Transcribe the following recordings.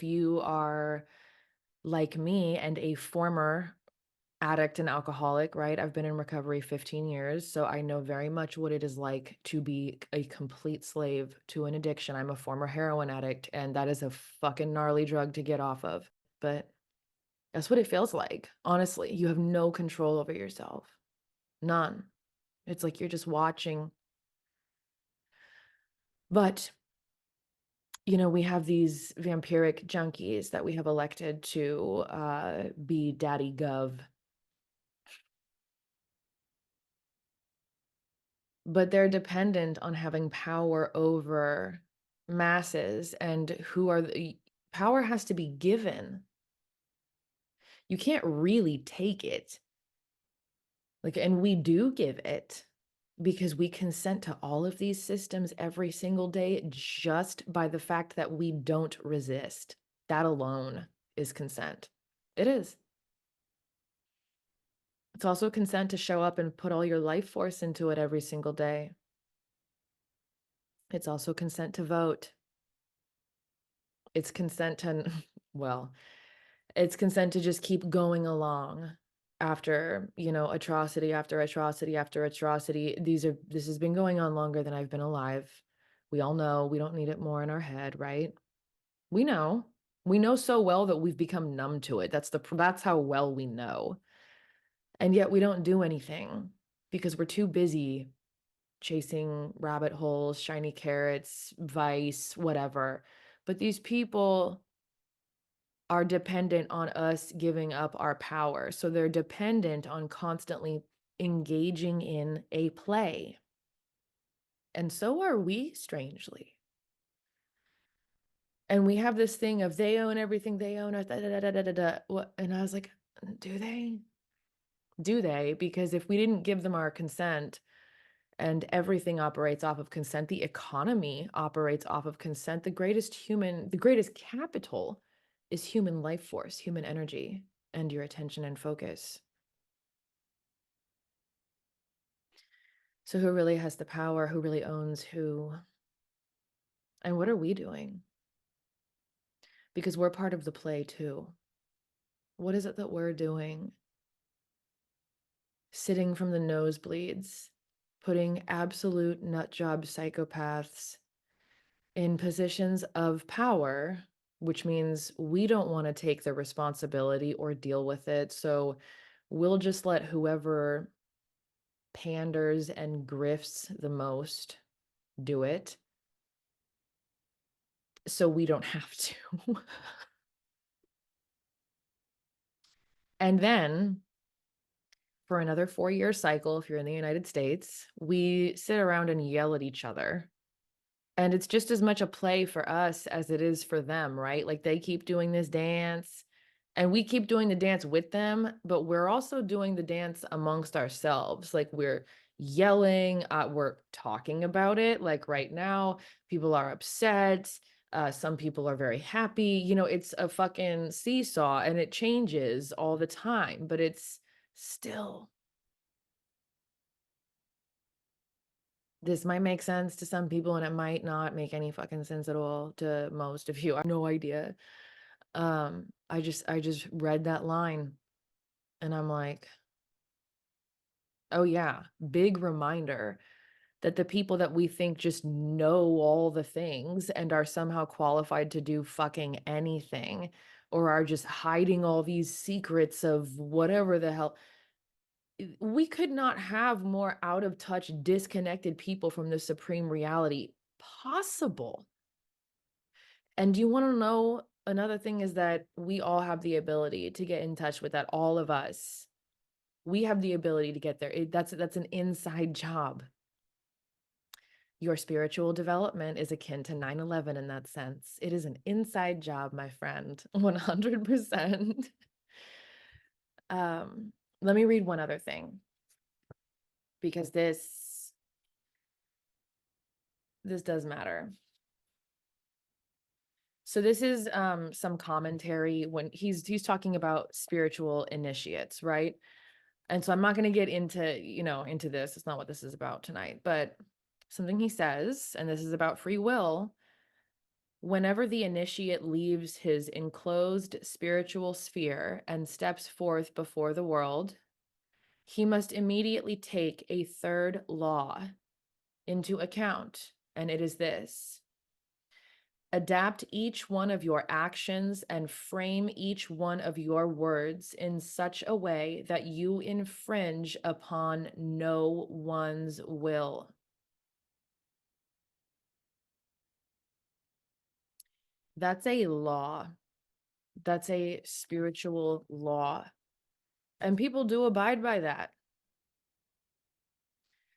you are like me and a former addict and alcoholic, right? I've been in recovery 15 years, so I know very much what it is like to be a complete slave to an addiction. I'm a former heroin addict, and that is a fucking gnarly drug to get off of. But that's what it feels like. Honestly, you have no control over yourself. None. It's like you're just watching. But, we have these vampiric junkies that we have elected to be daddy gov. But they're dependent on having power over masses, and who are the power has to be given. You can't really take it. Like, and we do give it because we consent to all of these systems every single day just by the fact that we don't resist. That alone is consent. It is. It's also consent to show up and put all your life force into it every single day. It's also consent to vote. It's consent to, well, it's consent to just keep going along after, atrocity after atrocity after atrocity. This has been going on longer than I've been alive. We all know we don't need it more in our head, right? We know. We know so well that we've become numb to it. That's how well we know. And yet we don't do anything because we're too busy chasing rabbit holes, shiny carrots, vice, whatever. But these people are dependent on us giving up our power. So they're dependent on constantly engaging in a play. And so are we, strangely. And we have this thing of they own everything, they own us, da, da, da, da, da, da. What? And I was like, do they? Do they? Because if we didn't give them our consent, and everything operates off of consent, the economy operates off of consent, the greatest capital is human life force, human energy, and your attention and focus. So who really has the power? Who really owns who? And what are we doing? Because we're part of the play too. What is it that we're doing? Sitting from the nosebleeds, putting absolute nutjob psychopaths in positions of power, which means we don't want to take the responsibility or deal with it. So we'll just let whoever panders and grifts the most do it. So we don't have to. And then for another 4-year cycle, if you're in the United States, we sit around and yell at each other. And it's just as much a play for us as it is for them, right? Like they keep doing this dance and we keep doing the dance with them, but we're also doing the dance amongst ourselves. Like we're yelling, we're talking about it. Like right now, people are upset. Some people are very happy. It's a fucking seesaw and it changes all the time, but it's still, this might make sense to some people and it might not make any fucking sense at all to most of you. I have no idea. I just read that line and I'm like, oh yeah, big reminder that the people that we think just know all the things and are somehow qualified to do fucking anything or are just hiding all these secrets of whatever the hell. We could not have more out of touch, disconnected people from the supreme reality possible. And you want to know another thing is that we all have the ability to get in touch with that, all of us. We have the ability to get there. That's an inside job. Your spiritual development is akin to 9/11 in that sense. It is an inside job, my friend, 100%. Let me read one other thing because this does matter. So this is some commentary when he's talking about spiritual initiates, right? And so I'm not going to get into this. It's not what this is about tonight, but something he says, and this is about free will. Whenever the initiate leaves his enclosed spiritual sphere and steps forth before the world, he must immediately take a third law into account, and it is this: adapt each one of your actions and frame each one of your words in such a way that you infringe upon no one's will. That's a law. That's a spiritual law. And people do abide by that.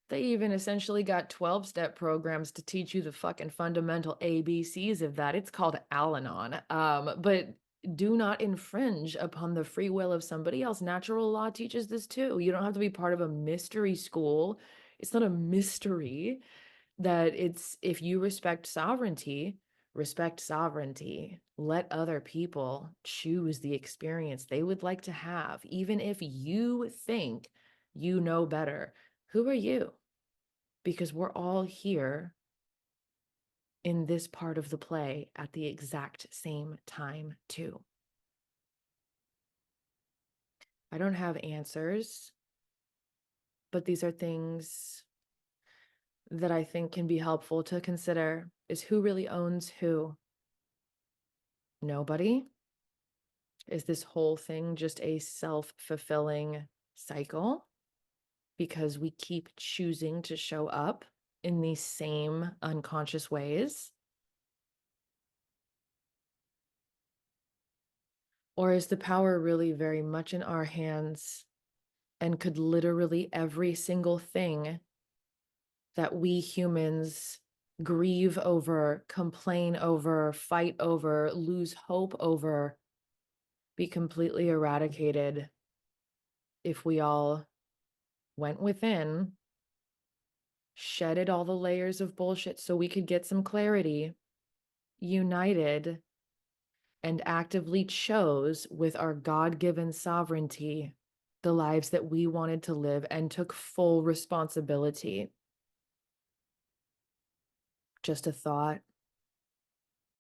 They even essentially got 12-step programs to teach you the fucking fundamental ABCs of that. It's called Al-Anon. But do not infringe upon the free will of somebody else. Natural law teaches this too. You don't have to be part of a mystery school. It's not a mystery that it's, if you respect sovereignty, respect sovereignty. Let other people choose the experience they would like to have, even if you think you know better. Who are you? Because we're all here in this part of the play at the exact same time, too. I don't have answers, but these are things that I think can be helpful to consider. Is who really owns who? Nobody? Is this whole thing just a self-fulfilling cycle because we keep choosing to show up in these same unconscious ways? Or is the power really very much in our hands, and could literally every single thing that we humans grieve over, complain over, fight over, lose hope over, be completely eradicated if we all went within, shedded all the layers of bullshit so we could get some clarity, united, and actively chose with our God-given sovereignty the lives that we wanted to live and took full responsibility? Just a thought.